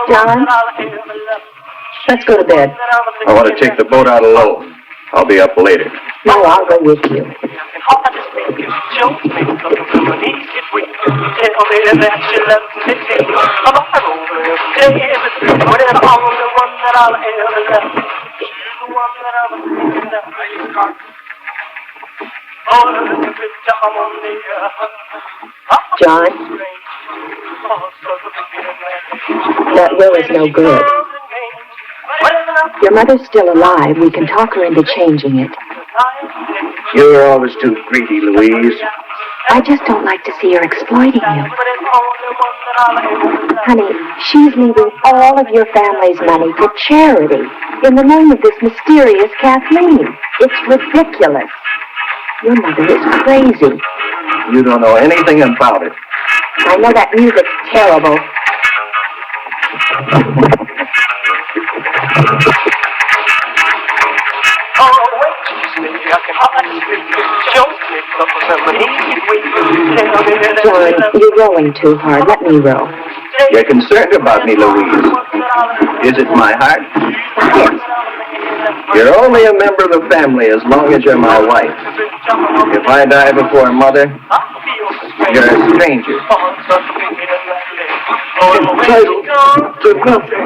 John, let's go to bed. I want to take the boat out alone. I'll be up later. No, I'll go with you. John, that will is no good. Your mother's still alive. We can talk her into changing it. You're always too greedy, Louise. I just don't like to see her exploiting you. Honey, she's leaving all of your family's money for charity in the name of this mysterious Kathleen. It's ridiculous. Your mother is crazy. You don't know anything about it. I know that music's terrible. John, you're rowing too hard. Let me row. You're concerned about me, Louise. Is it my heart? Yes. You're only a member of the family as long as you're my wife. If I die before mother, you're a stranger. Entitled to nothing.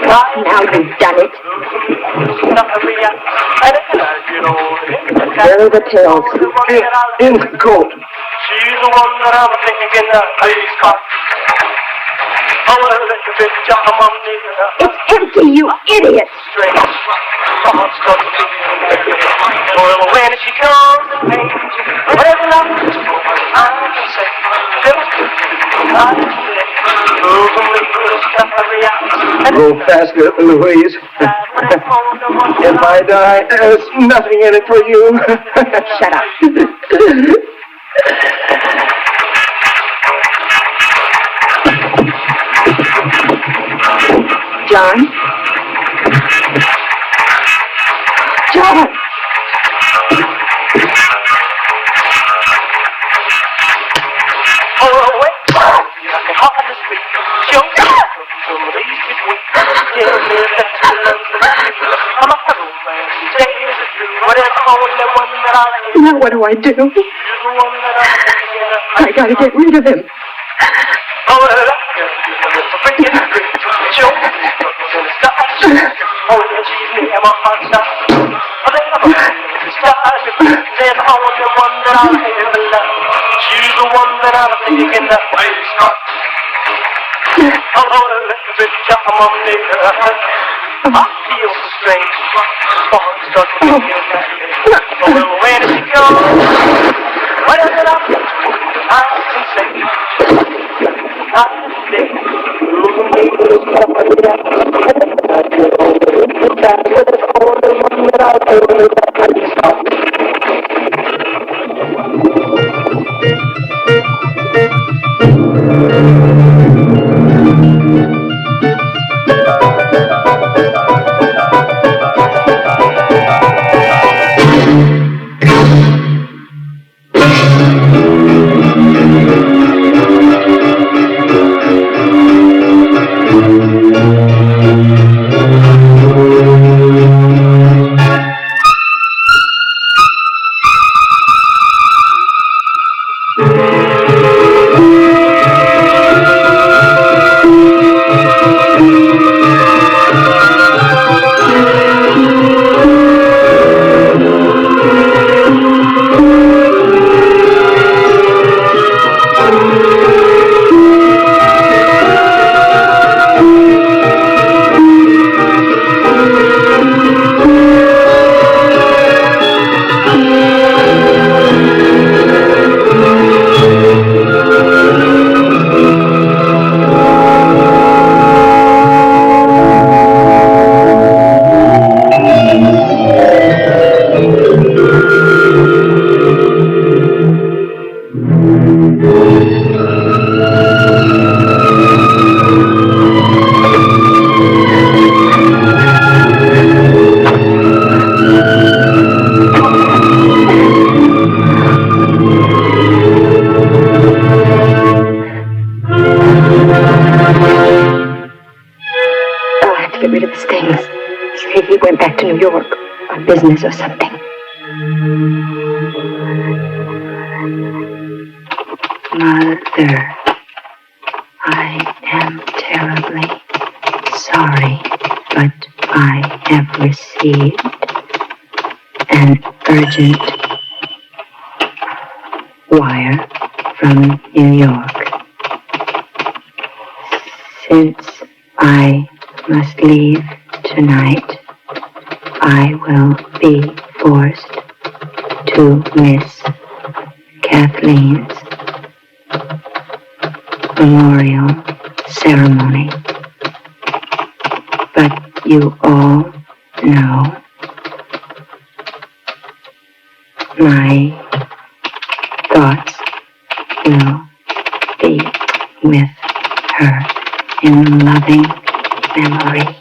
Now you've done it. Where are the pills? In the coat. She's the one that I'm thinking of. It's empty, you idiot! When she comes and pays, whatever I can say, Go faster, Louise. If I die, there's nothing in it for you. Shut up. John? John! Now what do I do? I gotta get rid of him. She's the one that I'm thinking of. I feel so strange. When she goes, whatever I can say, I say, business or something. Mother, I am terribly sorry, but I have received an urgent wire from New York. Since I must leave tonight, I will be forced to miss Kathleen's memorial ceremony. But you all know my thoughts will be with her in loving memory.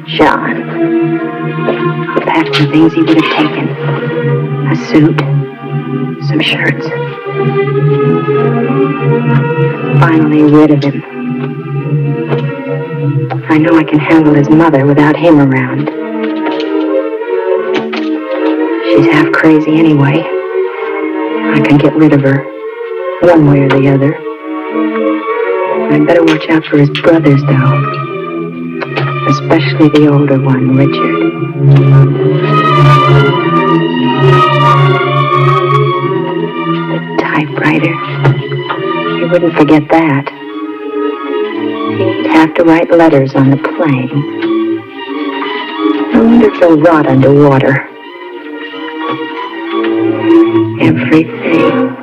John. I'll pack the things he would have taken. A suit, some shirts. Finally rid of him. I know I can handle his mother without him around. She's half crazy anyway. I can get rid of her, one way or the other. I'd better watch out for his brothers, though. Especially the older one, Richard. The typewriter. He wouldn't forget that. He'd have to write letters on the plane. I wonder if they'll rot underwater. Everything.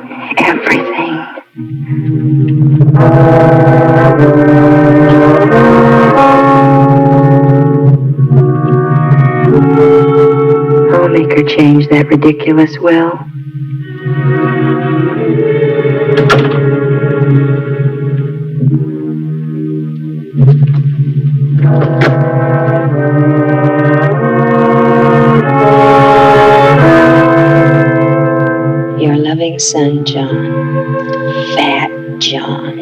I'll make her change that ridiculous will. Your loving son, John. Fat John.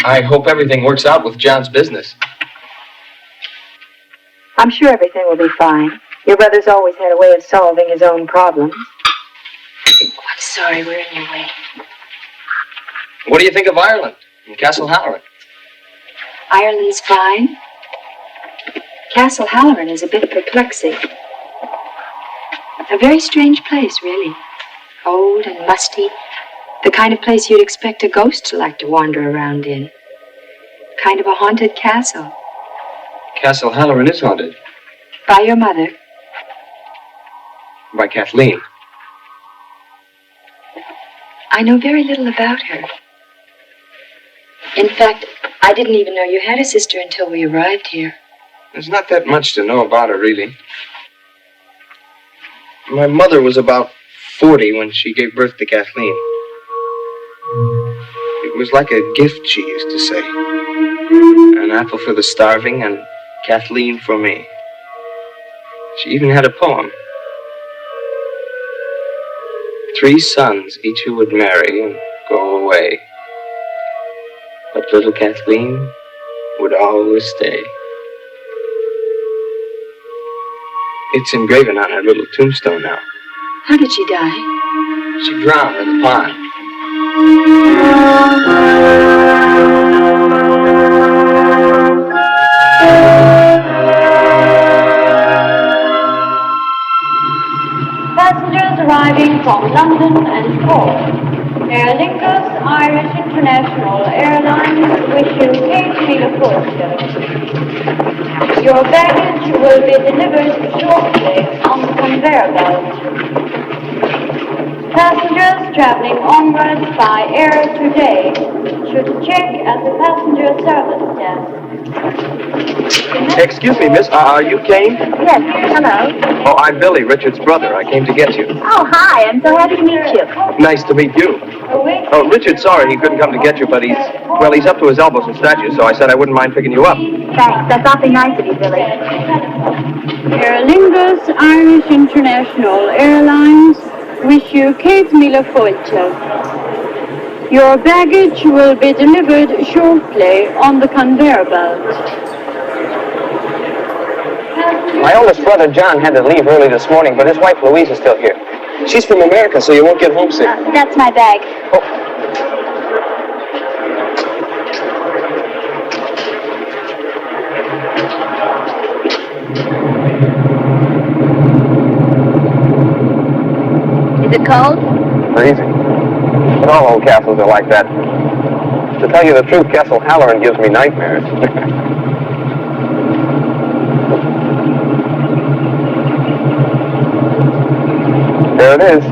I hope everything works out with John's business. I'm sure everything will be fine. Your brother's always had a way of solving his own problems. I'm sorry we're in your way. What do you think of Ireland and Castle Halloran? Ireland's fine. Castle Halloran is a bit perplexing. A very strange place, really. Old and musty. The kind of place you'd expect a ghost to like to wander around in. Kind of a haunted castle. Castle Halloran is haunted. By your mother. By Kathleen. I know very little about her. In fact, I didn't even know you had a sister until we arrived here. There's not that much to know about her, really. My mother was about 40 when she gave birth to Kathleen. It was like a gift, she used to say. An apple for the starving and Kathleen for me. She even had a poem. 3 sons, each who would marry and go away. But little Kathleen would always stay. It's engraven on her little tombstone now. How did she die? She drowned in the pond. Passengers arriving from London and Cork. Aer Lingus Irish International Airlines wish you catering departure. Your baggage will be delivered shortly on the conveyor belt. Passengers traveling onwards by air today should check at the passenger service desk. Excuse me, miss, are you Kane? Yes, hello. Oh, I'm Billy, Richard's brother. I came to get you. Oh, hi, I'm so happy to meet you. Nice to meet you. Oh, Richard's sorry he couldn't come to get you, but he's up to his elbows in statues, so I said I wouldn't mind picking you up. Thanks, that's awfully nice of you, Billy. Aer Lingus Irish International Airlines wish you Kate Miller-Foyce. Your baggage will be delivered shortly on the conveyor belt. My oldest brother, John, had to leave early this morning, but his wife, Louise, is still here. She's from America, so you won't get homesick. That's my bag. Is it cold? Freezing. But all old castles are like that. To tell you the truth, Castle Halloran gives me nightmares. There it is.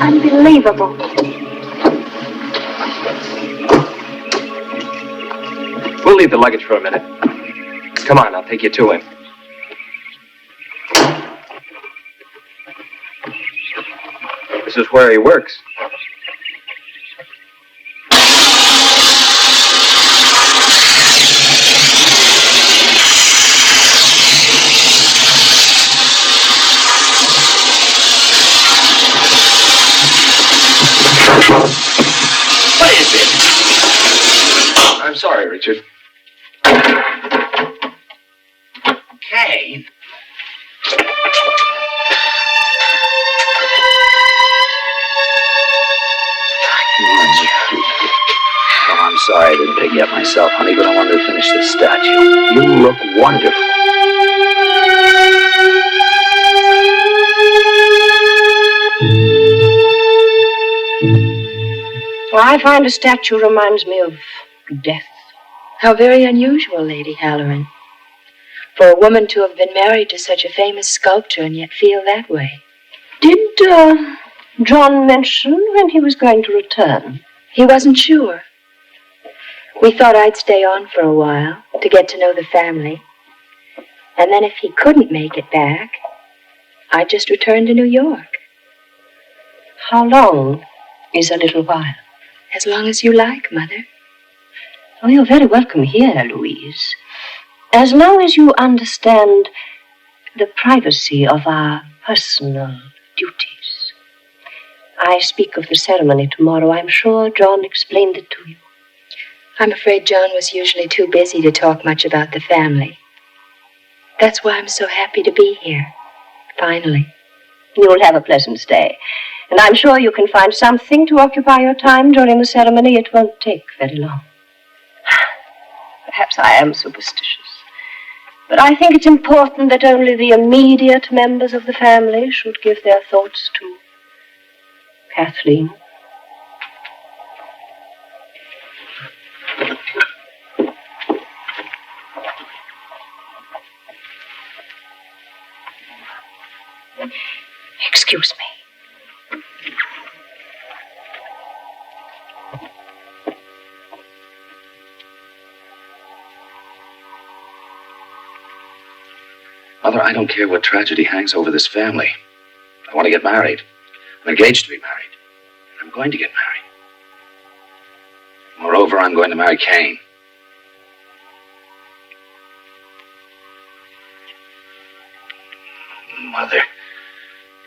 Unbelievable. We'll leave the luggage for a minute. Come on, I'll take you to him. This is where he works. What is it? I'm sorry, Richard. Kane? Oh, I'm sorry I didn't pick you up myself, honey, but I wanted to finish this statue. You look wonderful. Well, I find a statue reminds me of death. How very unusual, Lady Haloran. For a woman to have been married to such a famous sculptor and yet feel that way. Did John mention when he was going to return? He wasn't sure. We thought I'd stay on for a while to get to know the family. And then if he couldn't make it back, I'd just return to New York. How long is a little while? As long as you like, Mother. Oh, you're very welcome here, Louise. As long as you understand the privacy of our personal duties. I speak of the ceremony tomorrow. I'm sure John explained it to you. I'm afraid John was usually too busy to talk much about the family. That's why I'm so happy to be here, finally. You'll have a pleasant stay. And I'm sure you can find something to occupy your time during the ceremony. It won't take very long. Perhaps I am superstitious. But I think it's important that only the immediate members of the family should give their thoughts to Kathleen. Excuse me. Mother, I don't care what tragedy hangs over this family. I want to get married. I'm engaged to be married. I'm going to get married. Moreover, I'm going to marry Cain. Mother.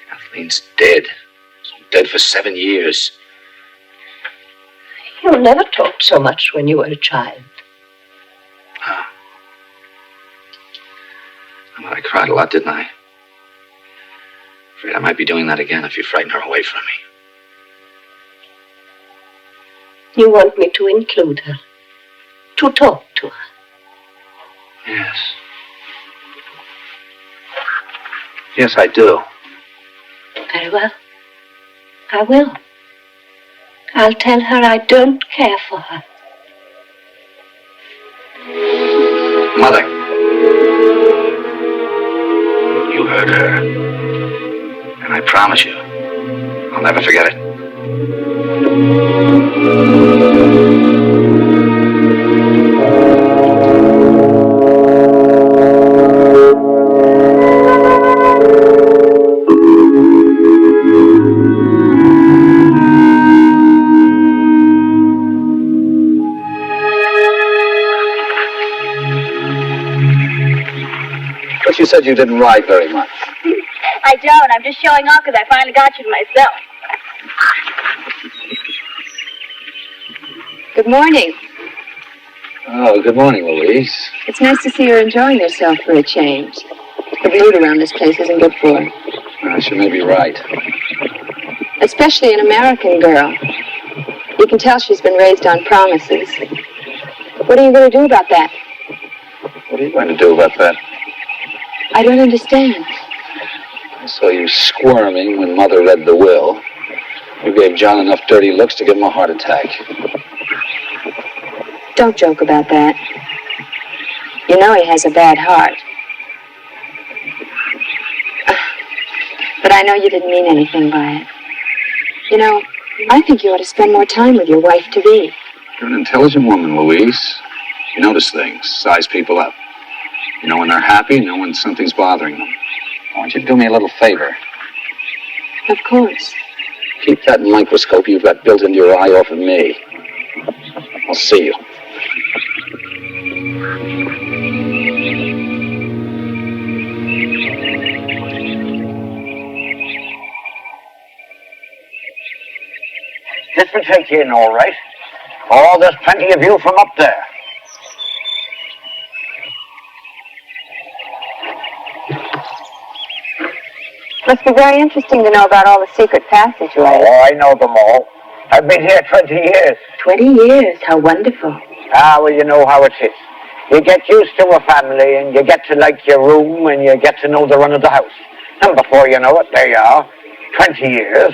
Kathleen's dead. She's been dead for 7 years. You never talked so much when you were a child. Oh. Well, I cried a lot, didn't I? Afraid I might be doing that again if you frighten her away from me. You want me to include her, to talk to her. Yes. Yes, I do. Very well. I will. I'll tell her I don't care for her. Mother. You heard her. And I promise you, I'll never forget it. But you said you didn't write very much. I don't. I'm just showing off because I finally got you to myself. Good morning. Oh, good morning, Louise. It's nice to see you're enjoying yourself for a change. The mood around this place isn't good for her. She may be right. Especially an American girl. You can tell she's been raised on promises. What are you going to do about that? What are you going to do about that? I don't understand. I saw you squirming when Mother read the will. You gave John enough dirty looks to give him a heart attack. Don't joke about that. You know he has a bad heart. But I know you didn't mean anything by it. You know, I think you ought to spend more time with your wife-to-be. You're an intelligent woman, Louise. You notice things, size people up. You know when they're happy, you know when something's bothering them. I want you to do me a little favor. Of course. Keep that microscope you've got built into your eye off of me. I'll see you. This will take you in all right. Oh, there's plenty of view from up there. Must be very interesting to know about all the secret passageways. Oh, I know them all. I've been here 20 years. 20 years, how wonderful. Ah, well, you know how it is. You get used to a family and you get to like your room and you get to know the run of the house. And before you know it, there you are. 20 years.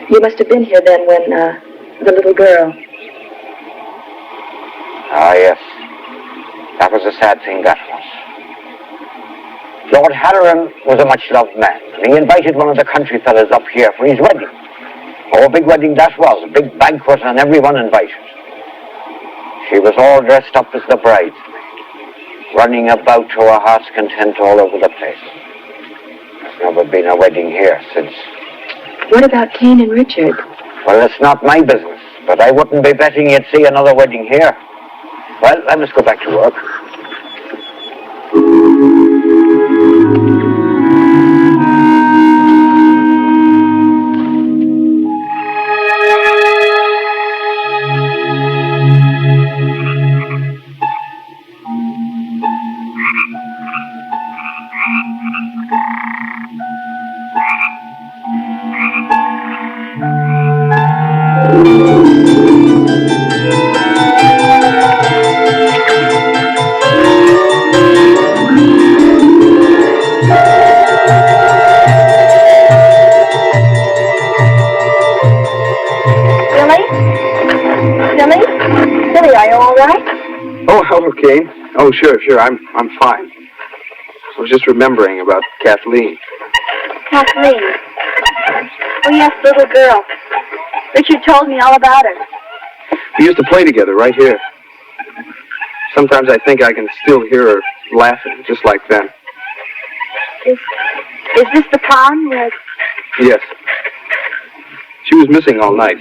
You must have been here then when, the little girl. Ah, yes. That was a sad thing, that was. Lord Haloran was a much-loved man, and he invited one of the country fellas up here for his wedding. Oh, a big wedding that was, a big banquet and everyone invited. She was all dressed up as the bride, running about to her heart's content all over the place. There's never been a wedding here since. What about Cain and Richard? Well, it's not my business, but I wouldn't be betting you'd see another wedding here. Well, I must go back to work. Okay. Oh, sure. I'm fine. I was just remembering about Kathleen. Kathleen. Oh, yes, little girl. Richard told me all about her. We used to play together right here. Sometimes I think I can still hear her laughing, just like then. Is this the pond where... Yes. She was missing all night.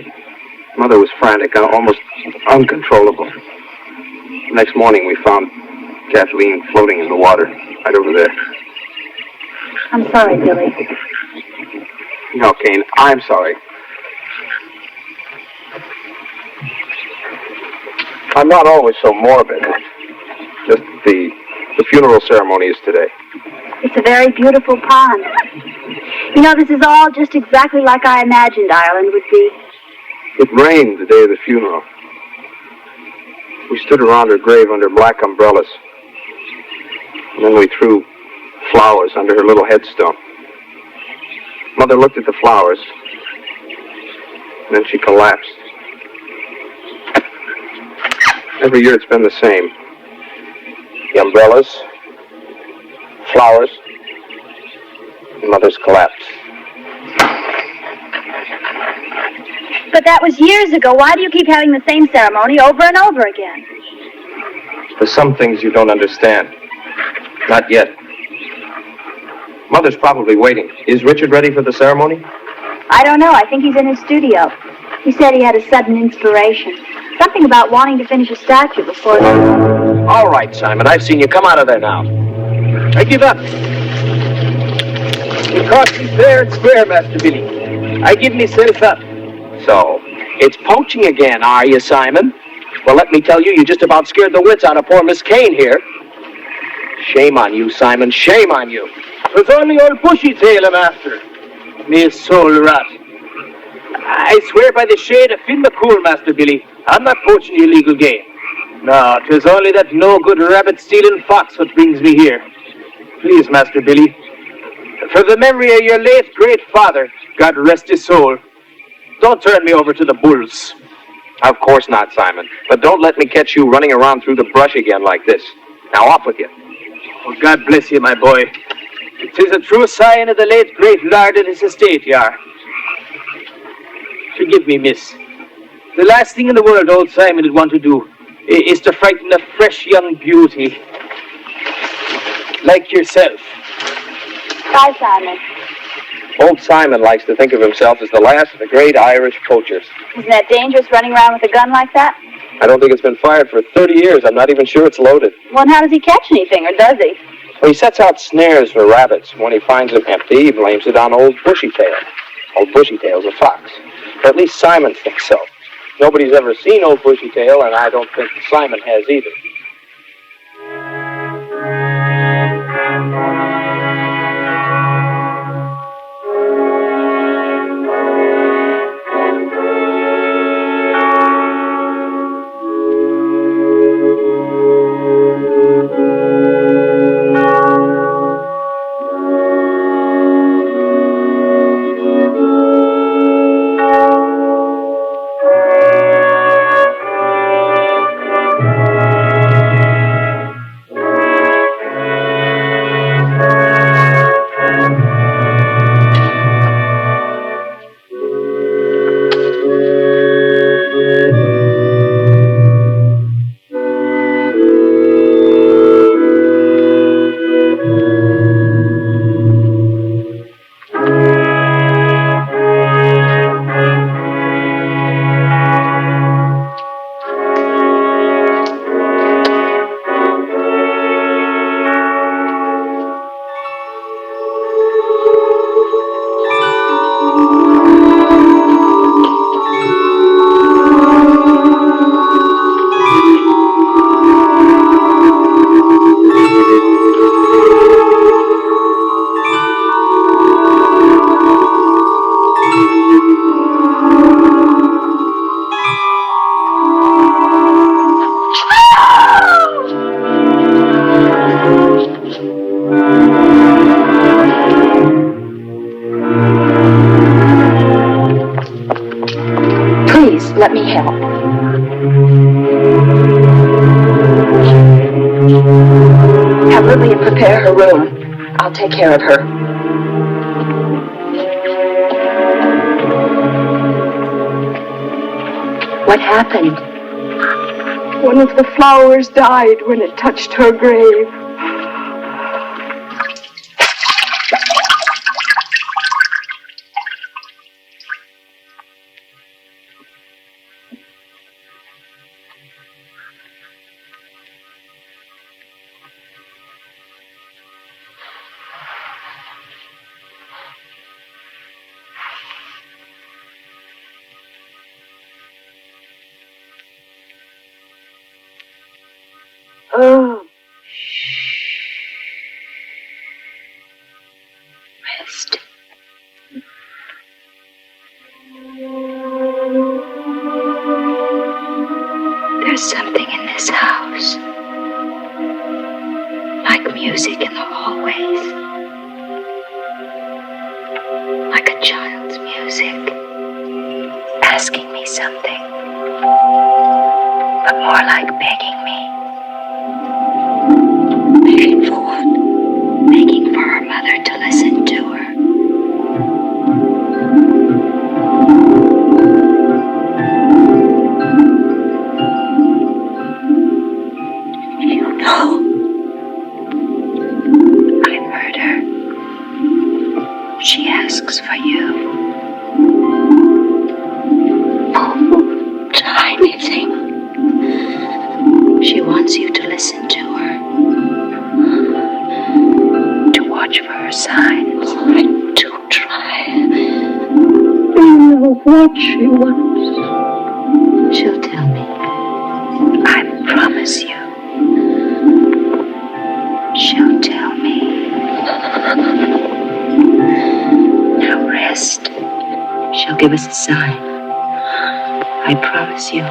Mother was frantic, almost uncontrollable. The next morning we found Kathleen floating in the water, right over there. I'm sorry, Billy. No, Kane, I'm sorry. I'm not always so morbid. Just the funeral ceremony is today. It's a very beautiful pond. You know, this is all just exactly like I imagined Ireland would be. It rained the day of the funeral. We stood around her grave under black umbrellas. And then we threw flowers under her little headstone. Mother looked at the flowers. And then she collapsed. Every year it's been the same. The umbrellas, flowers, and Mother's collapse. But that was years ago. Why do you keep having the same ceremony over and over again? There's some things you don't understand. Not yet. Mother's probably waiting. Is Richard ready for the ceremony? I don't know. I think he's in his studio. He said he had a sudden inspiration. Something about wanting to finish a statue before... All right, Simon, I've seen you. Come out of there now. I give up. It cost me fair and square, Master Billy. I give myself up. So, it's poaching again, are you, Simon? Well, let me tell you, you just about scared the wits out of poor Miss Kane here. Shame on you, Simon. Shame on you. It was only old Bushy Tail I'm after. Me soul rat. I swear by the shade of Finn McCool, Master Billy, I'm not poaching the illegal game. No, 'tis only that no-good rabbit-stealing fox what brings me here. Please, Master Billy, for the memory of your late great father, God rest his soul, don't turn me over to the bulls. Of course not, Simon. But don't let me catch you running around through the brush again like this. Now, off with you. Oh, God bless you, my boy. It is a true sign of the late great lord in his estate, you are. Forgive me, miss. The last thing in the world old Simon would want to do is to frighten a fresh young beauty like yourself. Bye, Simon. Old Simon likes to think of himself as the last of the great Irish poachers. Isn't that dangerous, running around with a gun like that? I don't think it's been fired for 30 years. I'm not even sure it's loaded. Well, and how does he catch anything, or does he? Well, he sets out snares for rabbits. When he finds them empty, he blames it on old Bushy Tail. Old Bushy Tail's a fox. Or at least Simon thinks so. Nobody's ever seen old Bushy Tail, and I don't think Simon has either. Let me help. Have Lillian prepare her room. I'll take care of her. What happened? One of the flowers died when it touched her grave. Oh. Rest. There's something in this house. Like music in the hallways. Like a child's music. Asking me something. But more like begging me. Begging for what? Begging for her mother to listen to her. You know, I heard her. She asks for you. Oh, tiny thing. She wants you to listen to her. To watch for her signs. I do try. You know what she wants. She'll tell me. I promise you. She'll tell me. Now rest. She'll give us a sign. I promise you.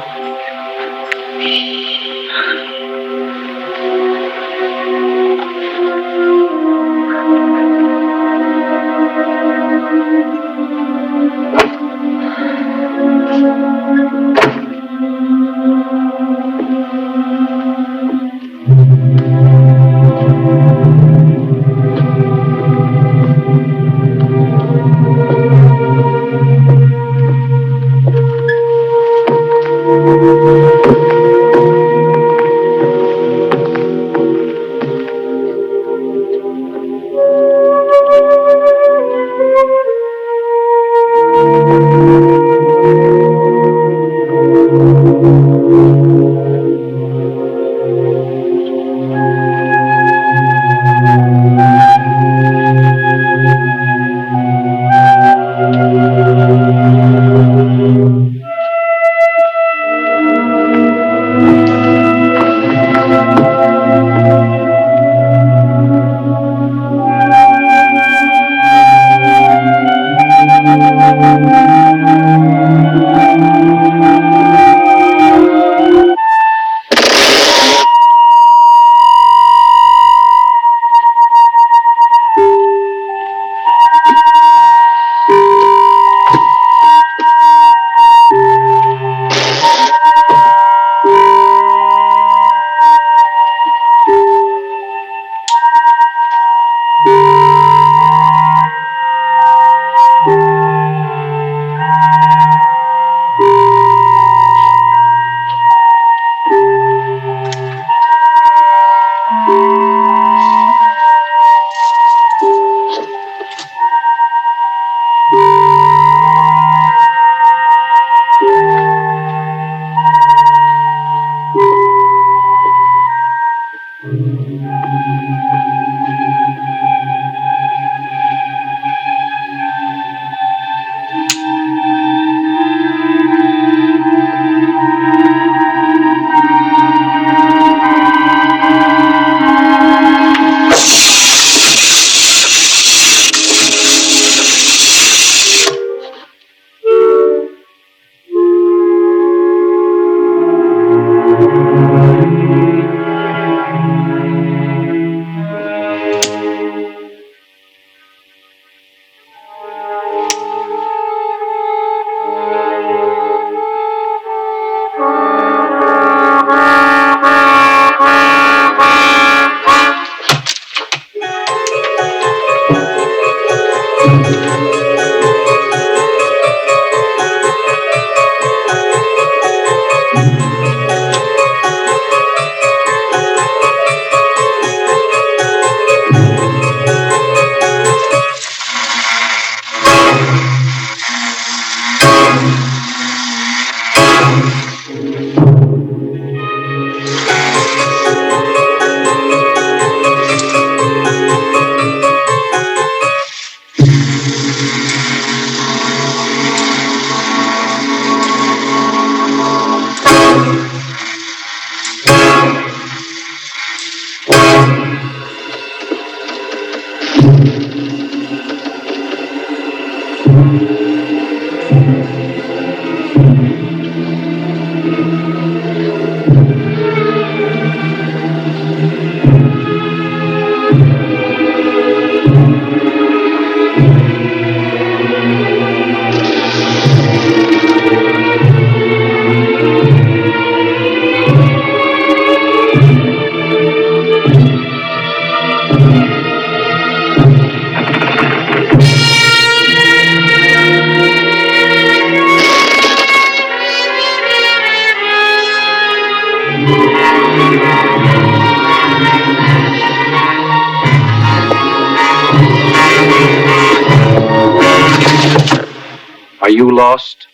you lost?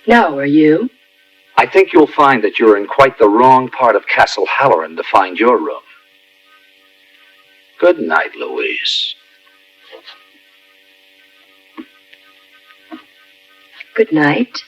No, are you? I think you'll find that you're in quite the wrong part of Castle Halloran to find your room. Good night, Louise. Good night.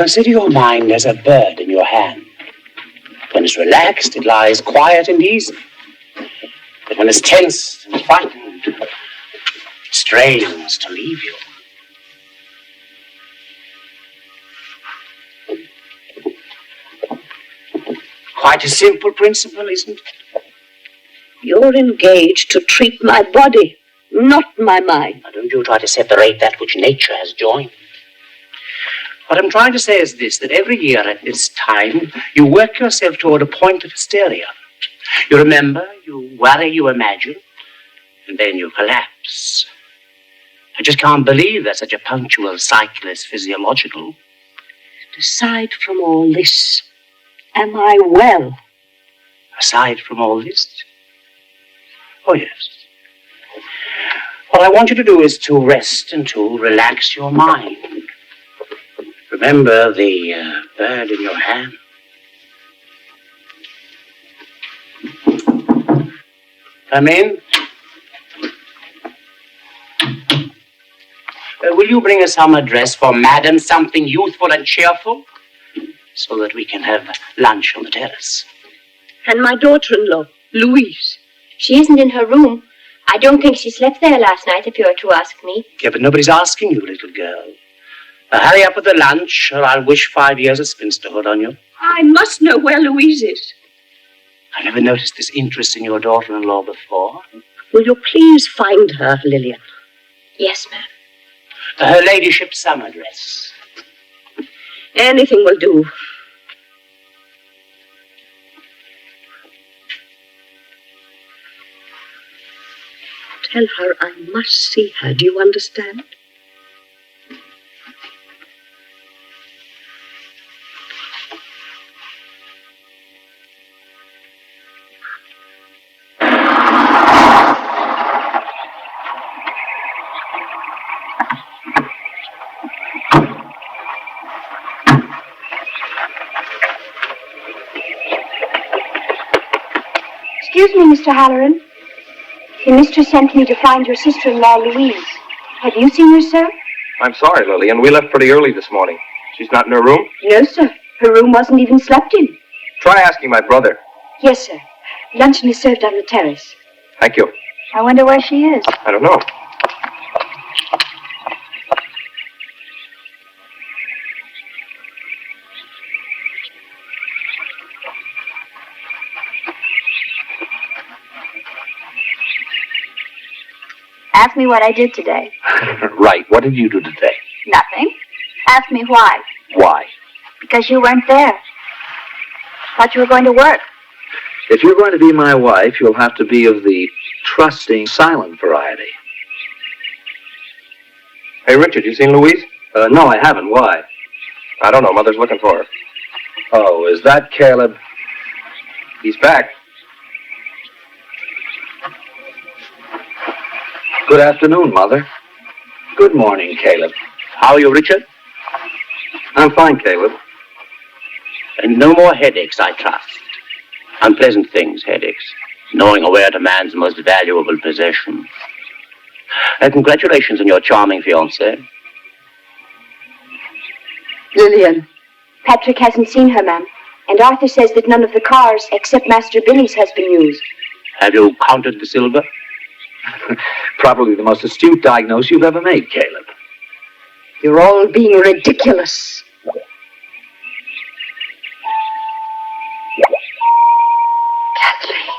Consider your mind as a bird in your hand. When it's relaxed, it lies quiet and easy. But when it's tense and frightened, it strains to leave you. Quite a simple principle, isn't it? You're engaged to treat my body, not my mind. Now, don't you try to separate that which nature has joined. What I'm trying to say is this, that every year at this time, you work yourself toward a point of hysteria. You remember, you worry, you imagine, and then you collapse. I just can't believe that such a punctual cycle is physiological. And aside from all this, am I well? Aside from all this? Oh, yes. What I want you to do is to rest and to relax your mind. Remember the bird in your hand. Come in. Will you bring us some address for Madam, something youthful and cheerful, so that we can have lunch on the terrace? And my daughter-in-law, Louise. She isn't in her room. I don't think she slept there last night, if you are to ask me. Yeah, but nobody's asking you, little girl. Hurry up with the lunch, or I'll wish 5 years of spinsterhood on you. I must know where Louise is. I never noticed this interest in your daughter-in-law before. Will you please find her, Lillian? Yes, ma'am. Her ladyship's summer dress. Anything will do. Tell her I must see her. Do you understand? Excuse me, Mr. Haloran. The mistress sent me to find your sister-in-law, Louise. Have you seen her, sir? I'm sorry, Lillian. We left pretty early this morning. She's not in her room? No, sir. Her room wasn't even slept in. Try asking my brother. Yes, sir. Luncheon is served on the terrace. Thank you. I wonder where she is. I don't know. Ask me what I did today. Right. What did you do today? Nothing. Ask me why. Why? Because you weren't there. Thought you were going to work. If you're going to be my wife, you'll have to be of the trusting, silent variety. Hey, Richard, you seen Louise? No, I haven't. Why? I don't know. Mother's looking for her. Oh, is that Caleb? He's back. Good afternoon, Mother. Good morning, Caleb. How are you, Richard? I'm fine, Caleb. And no more headaches, I trust. Unpleasant things, headaches. Gnawing away at a man's most valuable possession. Congratulations on your charming fiancé. Lillian. Patrick hasn't seen her, ma'am. And Arthur says that none of the cars, except Master Billy's, has been used. Have you counted the silver? Probably the most astute diagnosis you've ever made, Caleb. You're all being ridiculous. Kathleen.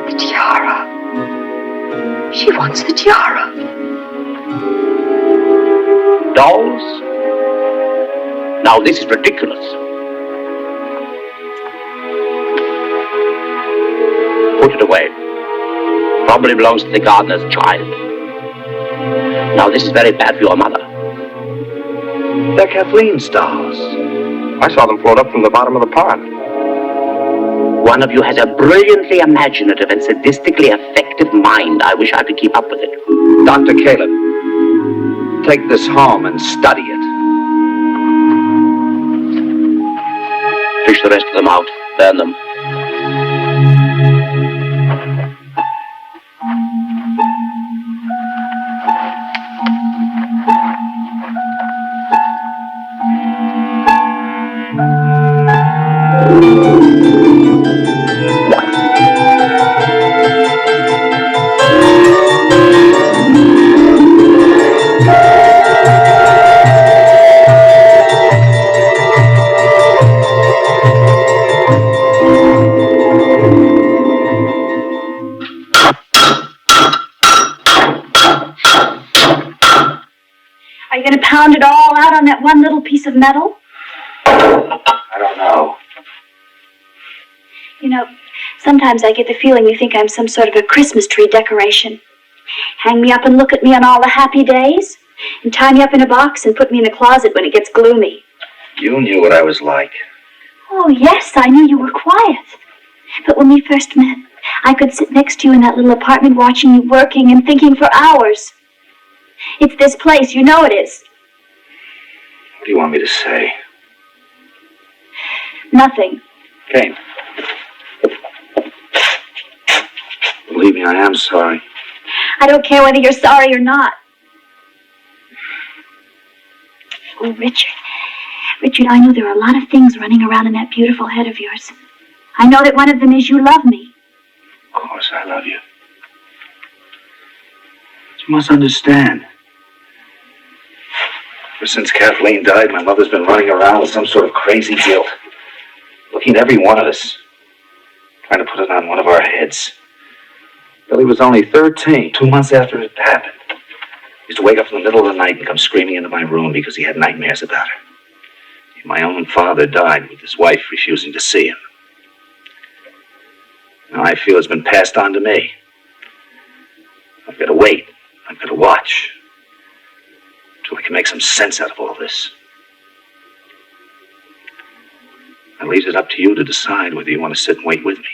The tiara. She wants the tiara. Dolls? Now this is ridiculous. Put it away. Probably belongs to the gardener's child. Now this is very bad for your mother. They're Kathleen's dolls. I saw them float up from the bottom of the pond. One of you has a brilliantly imaginative and sadistically effective mind. I wish I could keep up with it. Dr. Caleb, take this home and study it. Fish the rest of them out. Burn them. found it all out on that one little piece of metal? I don't know. You know, sometimes I get the feeling you think I'm some sort of a Christmas tree decoration. Hang me up and look at me on all the happy days, and tie me up in a box and put me in the closet when it gets gloomy. You knew what I was like. Oh, yes, I knew you were quiet. But when we first met, I could sit next to you in that little apartment watching you working and thinking for hours. It's this place, you know it is. What do you want me to say? Nothing. Kane. Believe me, I am sorry. I don't care whether you're sorry or not. Oh, Richard. Richard, I know there are a lot of things running around in that beautiful head of yours. I know that one of them is you love me. Of course I love you. But you must understand. Ever since Kathleen died, my mother's been running around with some sort of crazy guilt. Looking at every one of us. Trying to put it on one of our heads. Billy was only 13, 2 months after it happened. He used to wake up in the middle of the night and come screaming into my room because he had nightmares about her. My own father died with his wife refusing to see him. Now I feel it's been passed on to me. I've got to wait. I've got to watch. Till I can make some sense out of all this. I leave it up to you to decide whether you want to sit and wait with me.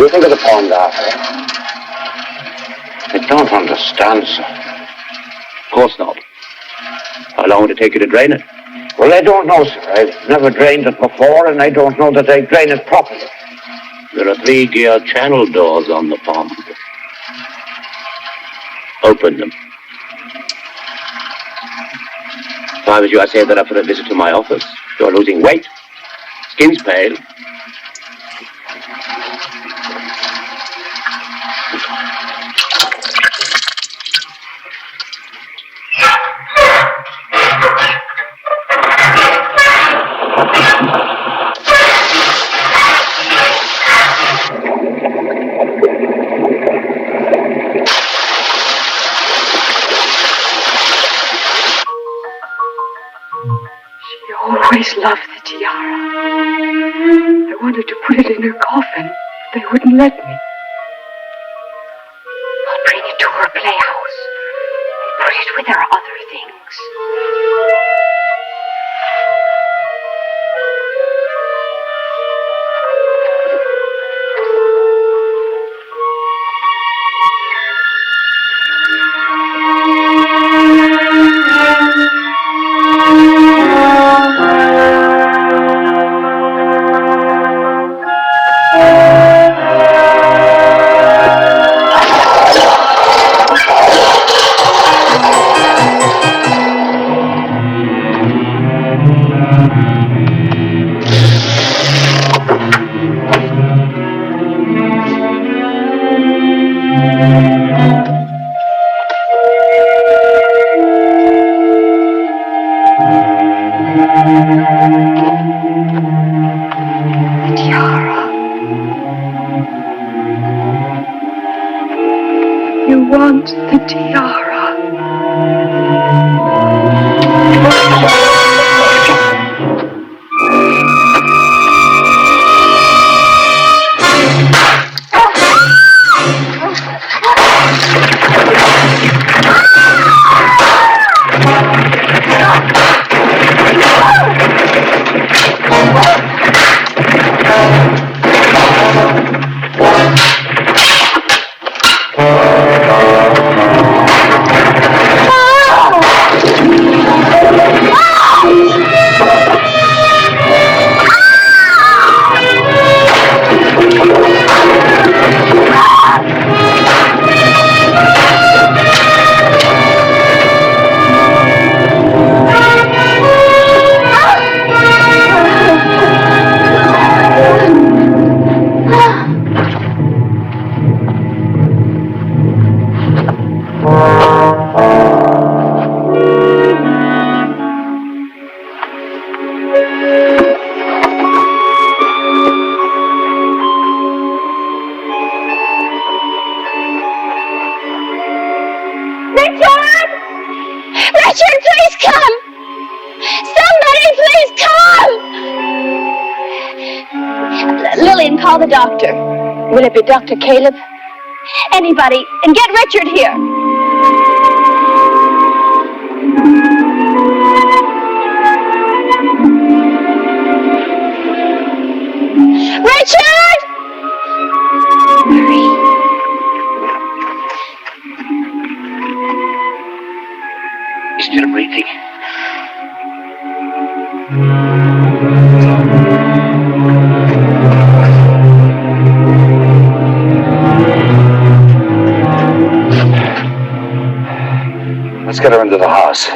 you think of the poem, Arthur? I don't understand, sir. Of course not. How long would it take you to drain it? Well, I don't know, sir. I've never drained it before, and I don't know that I drain it properly. There are 3 gear channel doors on the pond. Open them. If I was you, I'd save that up for a visit to my office. You're losing weight. Skin's pale. Always loved the tiara. I wanted to put it in her coffin, but they wouldn't let me. I'll bring it to her playhouse and put it with her other things. The tiara. Call the doctor. Will it be Dr. Caleb? Anybody. And get Richard here. Richard! Hurry. He's still breathing. Let's get her into the house.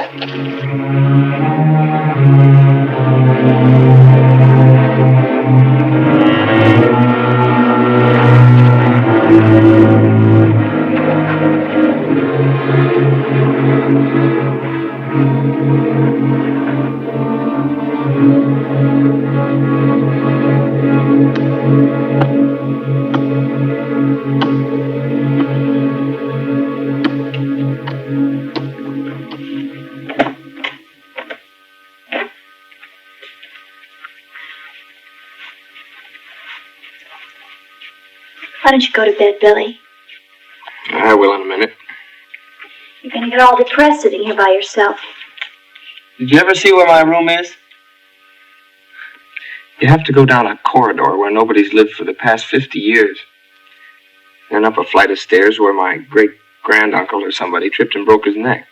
Why don't you go to bed, Billy? I will in a minute. You're going to get all depressed sitting here by yourself. Did you ever see where my room is? You have to go down a corridor where nobody's lived for the past 50 years. then up a flight of stairs where my great-granduncle or somebody tripped and broke his neck.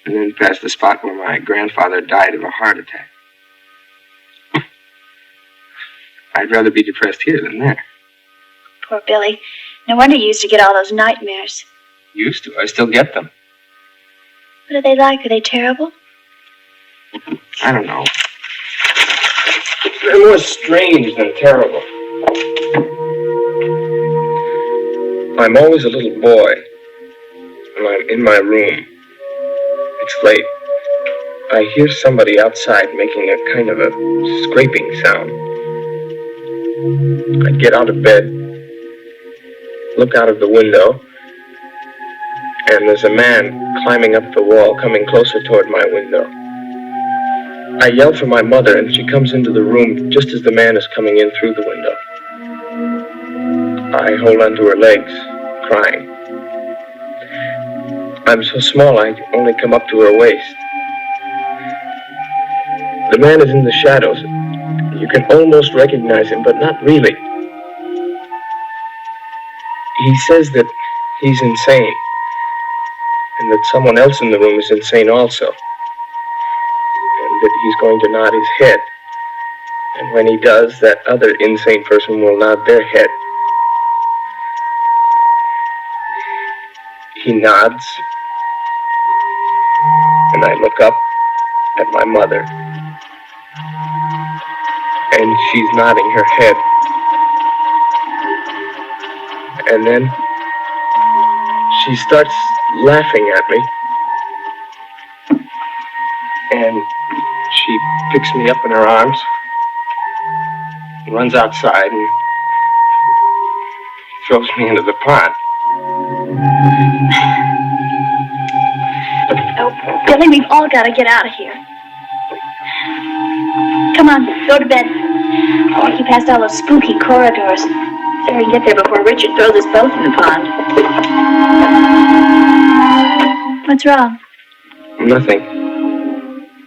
And then past the spot where my grandfather died of a heart attack. I'd rather be depressed here than there. Poor Billy. No wonder you used to get all those nightmares. Used to. I still get them. What are they like? Are they terrible? I don't know. They're more strange than terrible. I'm always a little boy when I'm in my room. It's late. I hear somebody outside making a kind of a scraping sound. I get out of bed, look out of the window, and there's a man climbing up the wall, coming closer toward my window. I yell for my mother, and she comes into the room just as the man is coming in through the window. I hold onto her legs, crying. I'm so small, I only come up to her waist. The man is in the shadows. You can almost recognize him, but not really. He says that he's insane, and that someone else in the room is insane also, and that he's going to nod his head. And when he does, that other insane person will nod their head. He nods, and I look up at my mother, and she's nodding her head. And then she starts laughing at me, and she picks me up in her arms, runs outside, and throws me into the pond. Oh, Billy, we've all got to get out of here. Come on, go to bed. I want you past all those spooky corridors. So we can get there before Richard throws us both in the pond. What's wrong? Nothing.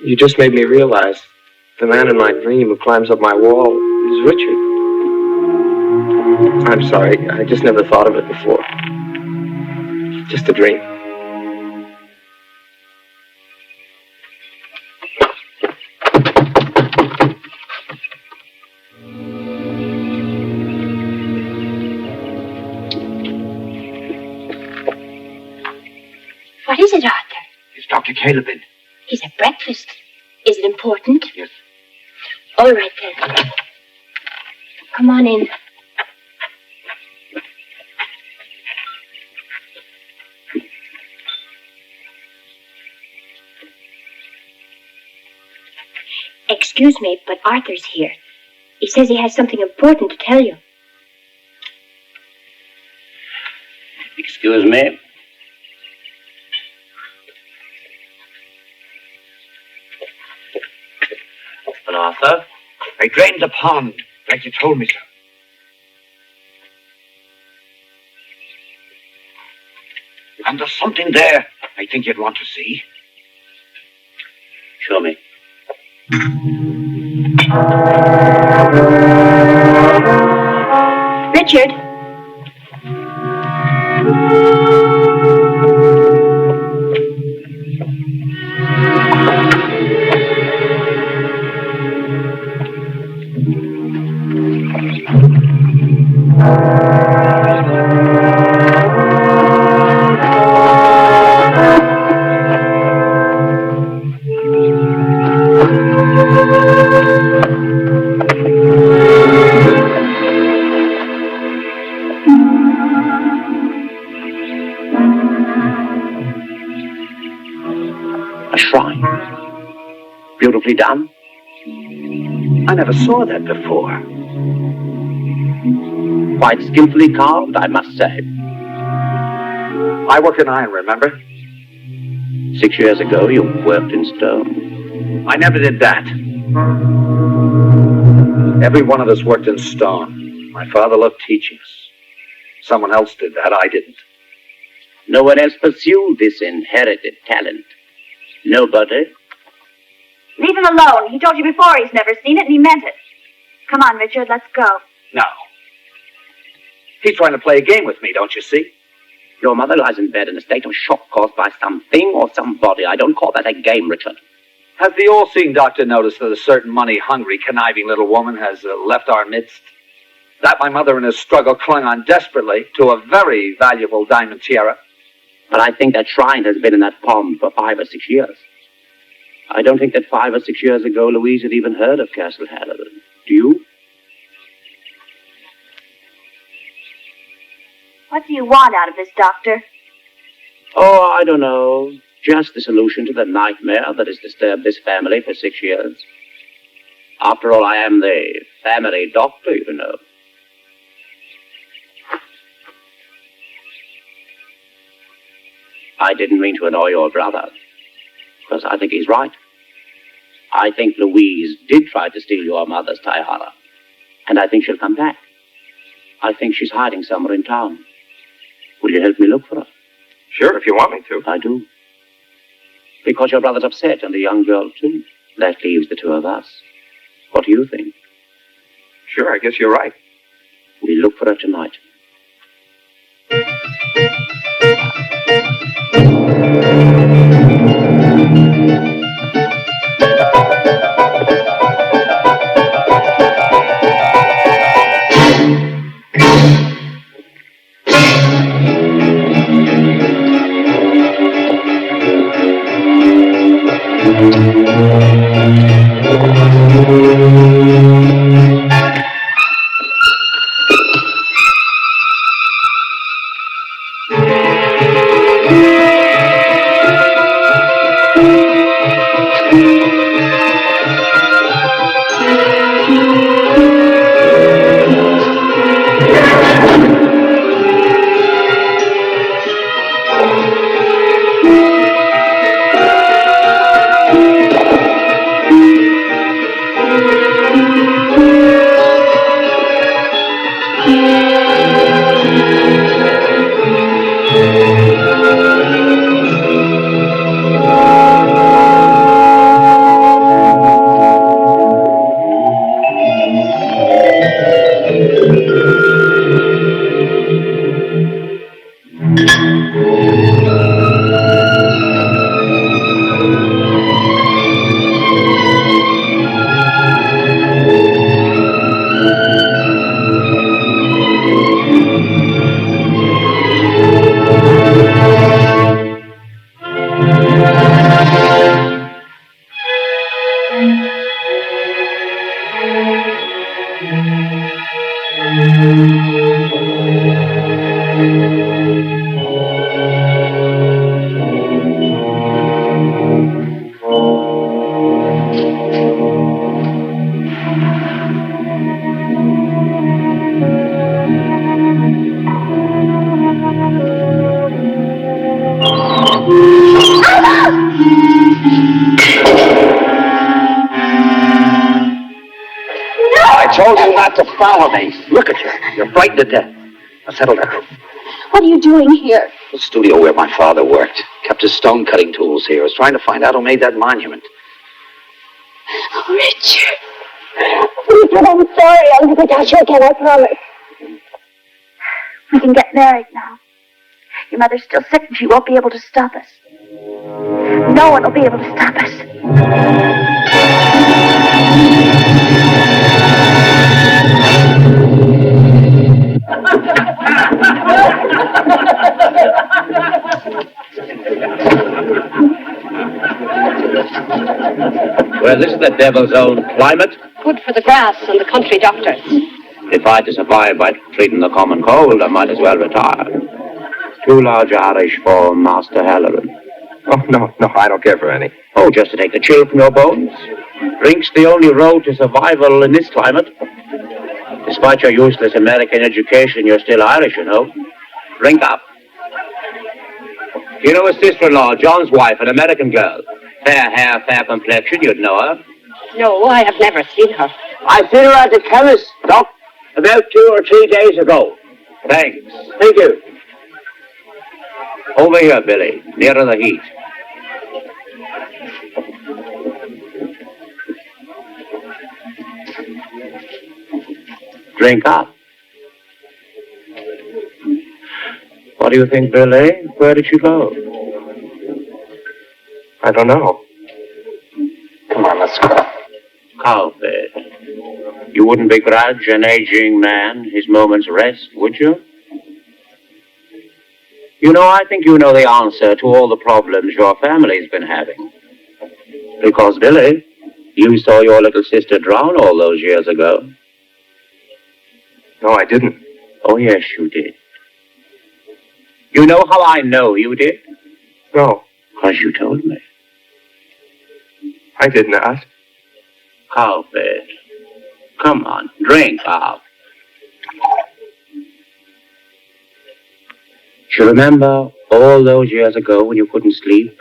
You just made me realize the man in my dream who climbs up my wall is Richard. I'm sorry, I just never thought of it before. Just a dream. What is it, Arthur? It's Dr. Caleb in. He's at breakfast. Is it important? Yes. All right, then. Come on in. Excuse me, but Arthur's here. He says he has something important to tell you. Excuse me. Arthur? I drained the pond, like you told me so. And there's something there I think you'd want to see. Show me. Richard. Beautifully done. I never saw that before. Quite skillfully carved, I must say. I worked in iron, remember? 6 years ago, you worked in stone. I never did that. Every one of us worked in stone. My father loved teaching us. Someone else did that, I didn't. No one else pursued this inherited talent. Nobody? Leave him alone. He told you before he's never seen it, and he meant it. Come on, Richard, let's go. No. He's trying to play a game with me, don't you see? Your mother lies in bed in a state of shock caused by something or somebody. I don't call that a game, Richard. Has the all-seeing doctor noticed that a certain money-hungry, conniving little woman has left our midst? That my mother in her struggle clung on desperately to a very valuable diamond tiara. But I think that shrine has been in that pond for 5 or 6 years. I don't think that 5 or 6 years ago Louise had even heard of Castle Haloran. Do you? What do you want out of this, Doctor? Oh, I don't know. Just the solution to the nightmare that has disturbed this family for 6 years. After all, I am the family doctor, you know. I didn't mean to annoy your brother, because I think he's right. I think Louise did try to steal your mother's tiara, and I think she'll come back. I think she's hiding somewhere in town. Will you help me look for her? Sure, if you want me to. I do. Because your brother's upset, and the young girl, too. That leaves the two of us. What do you think? Sure, I guess you're right. We'll look for her tonight. I told you not to follow me. Look at you. You're frightened to death. Now settle down. What are you doing here? The studio where my father worked. Kept his stone cutting tools here. I was trying to find out who made that monument. Oh, Richard. Richard, I'm sorry. I'll never doubt you again, I promise. We can get married now. Your mother's still sick and she won't be able to stop us. No one will be able to stop us. Well, this is the devil's own climate. Good for the grass and the country doctors. If I had to survive by treating the common cold, I might as well retire. Too large Irish for Master Haloran. Oh, no, I don't care for any. Oh, just to take the chill from your bones. Drink's the only road to survival in this climate. Despite your useless American education, you're still Irish, you know. Drink up. You know his sister-in-law, John's wife, an American girl. Fair hair, fair complexion, you'd know her. No, I have never seen her. I seen her at the chemist, Doc, about 2 or 3 days ago. Thanks. Thank you. Over here, Billy, nearer the heat. Drink up. What do you think, Billy? Where did she go? I don't know. Come on, let's go. Cowbed. You wouldn't begrudge an aging man his moment's rest, would you? You know, I think you know the answer to all the problems your family's been having. Because, Billy, you saw your little sister drown all those years ago. No, I didn't. Oh, yes, you did. You know how I know you did? No. Because you told me. I didn't ask. Cowbed. Come on, drink up. Do you remember all those years ago when you couldn't sleep?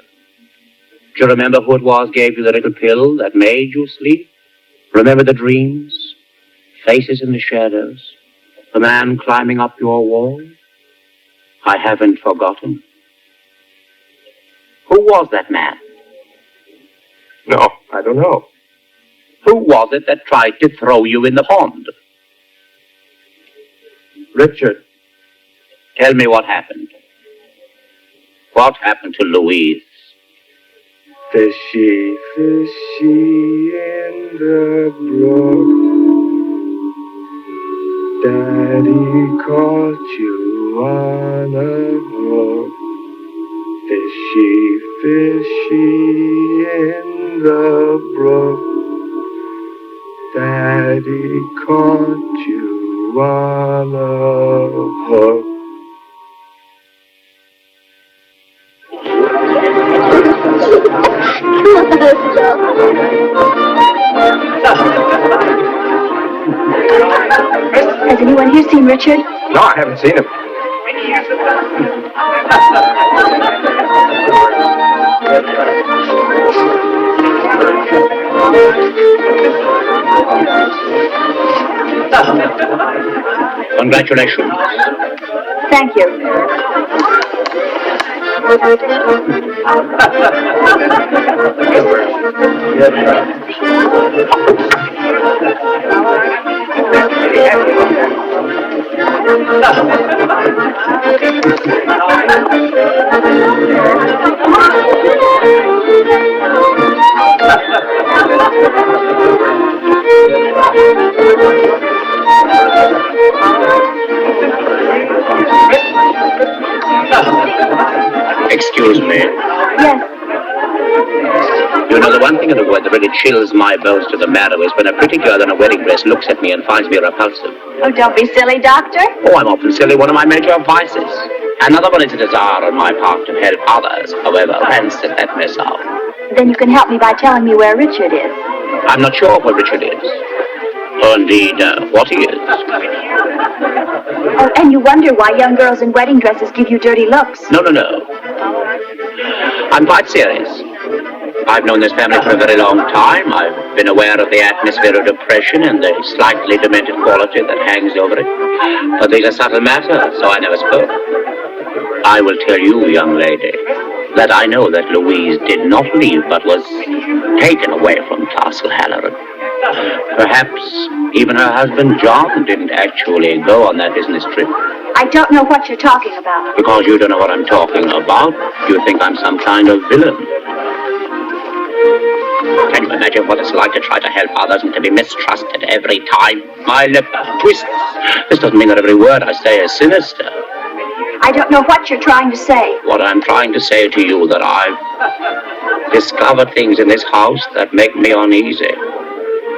Do you remember who it was gave you the little pill that made you sleep? Remember the dreams? Faces in the shadows? The man climbing up your wall? I haven't forgotten. Who was that man? No, I don't know. Who was it that tried to throw you in the pond? Richard. Tell me what happened. What happened to Louise? Fishy, fishy in the brook. Daddy caught you on a hook. Fishy, fishy in the brook. Daddy caught you on a hook. Has anyone here seen Richard? No, I haven't seen him. Congratulations. Thank you. Excuse me. Yes. You know, the one thing in the world that really chills my bones to the marrow is when a pretty girl in a wedding dress looks at me and finds me repulsive. Oh, don't be silly, Doctor. Oh, I'm often silly, one of my major vices. Another one is a desire on my part to help others, however, and set that mess out. Then you can help me by telling me where Richard is. I'm not sure where Richard is. Or indeed, what he is. Oh, and you wonder why young girls in wedding dresses give you dirty looks. No. I'm quite serious. I've known this family for a very long time. I've been aware of the atmosphere of depression and the slightly demented quality that hangs over it. But these are subtle matters, so I never spoke. I will tell you, young lady, that I know that Louise did not leave, but was taken away from Castle Haloran. Perhaps even her husband, John, didn't actually go on that business trip. I don't know what you're talking about. Because you don't know what I'm talking about, you think I'm some kind of villain. Can you imagine what it's like to try to help others and to be mistrusted every time my lip twists? This doesn't mean that every word I say is sinister. I don't know what you're trying to say. What I'm trying to say to you that I've discovered things in this house that make me uneasy,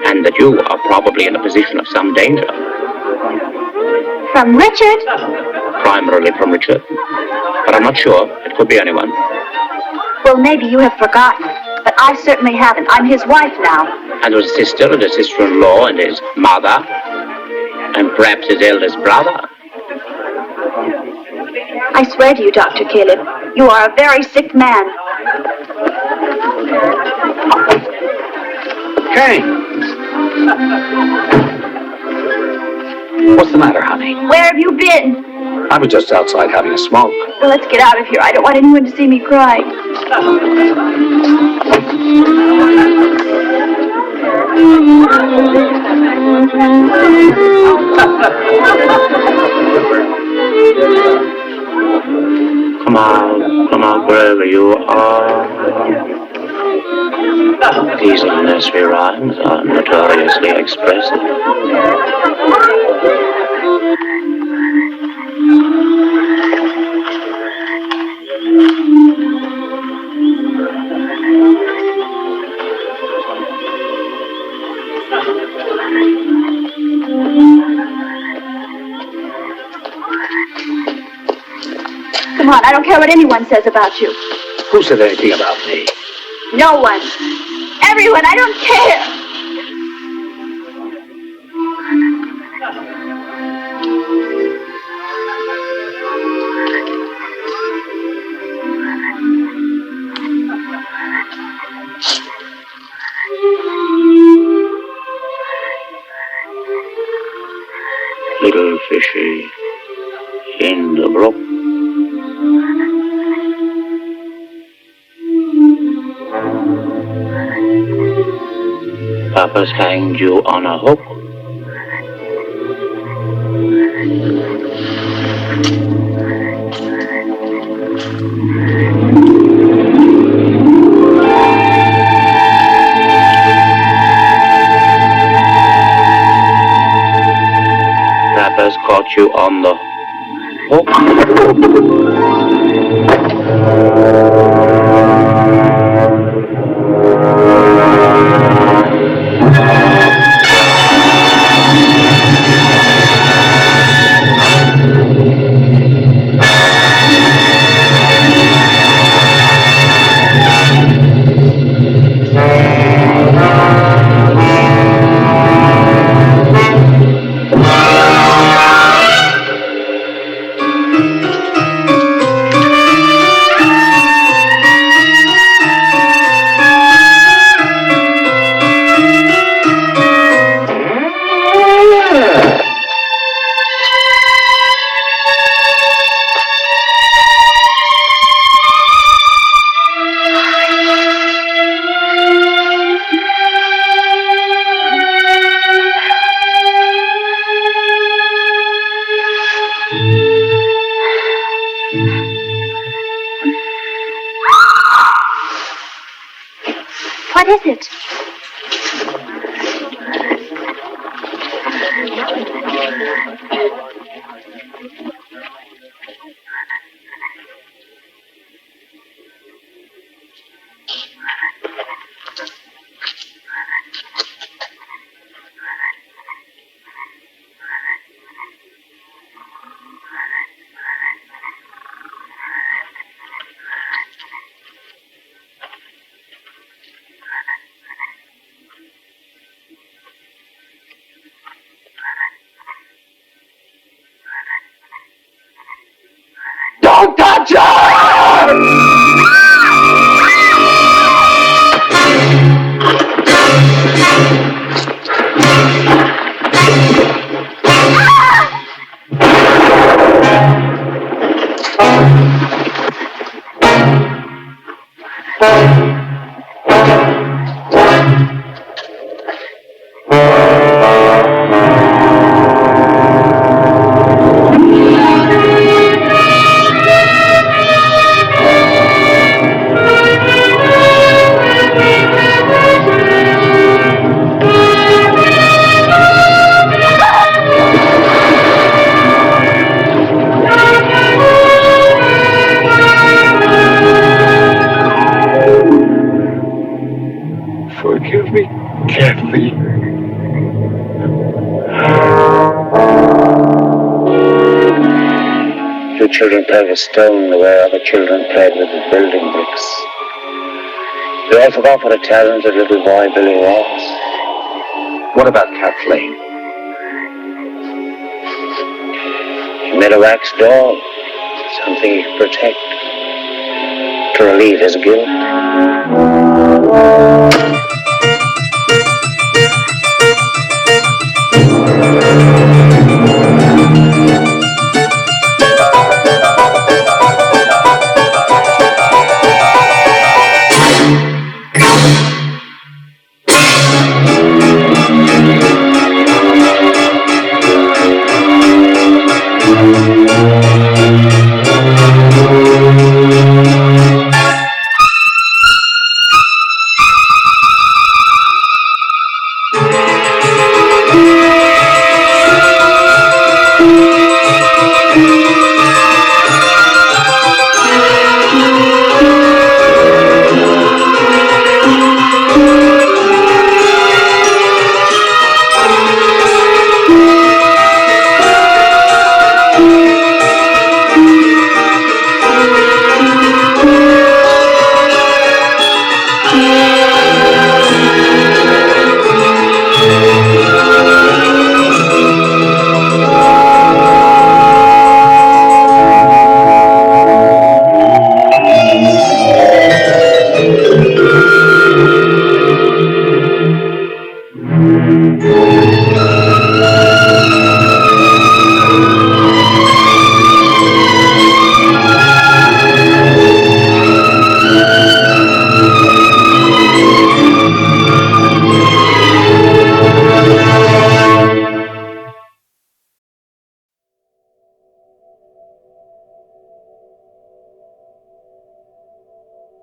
and that you are probably in a position of some danger. From Richard? Primarily from Richard. But I'm not sure. It could be anyone. Well, maybe you have forgotten. But I certainly haven't. I'm his wife now. And his sister and his sister-in-law and his mother. And perhaps his eldest brother. I swear to you, Dr. Caleb, you are a very sick man. Jane! What's the matter, honey? Where have you been? I was just outside having a smoke. Well, let's get out of here. I don't want anyone to see me cry. poetry rhymes are notoriously expressive. Come on, I don't care what anyone says about you. Who said anything about me? No one. Everyone, I don't care. Little fishy in the brook. Papa's hanged you on a hook. Papa's caught you on the hook. What is it? Don't touch her! Forgive me, Kathy. You children play with stone the way other children played with the building bricks. You all forgot what a talented little boy Billy was. What about Kathleen? He made a wax doll, something he could protect, to relieve his guilt.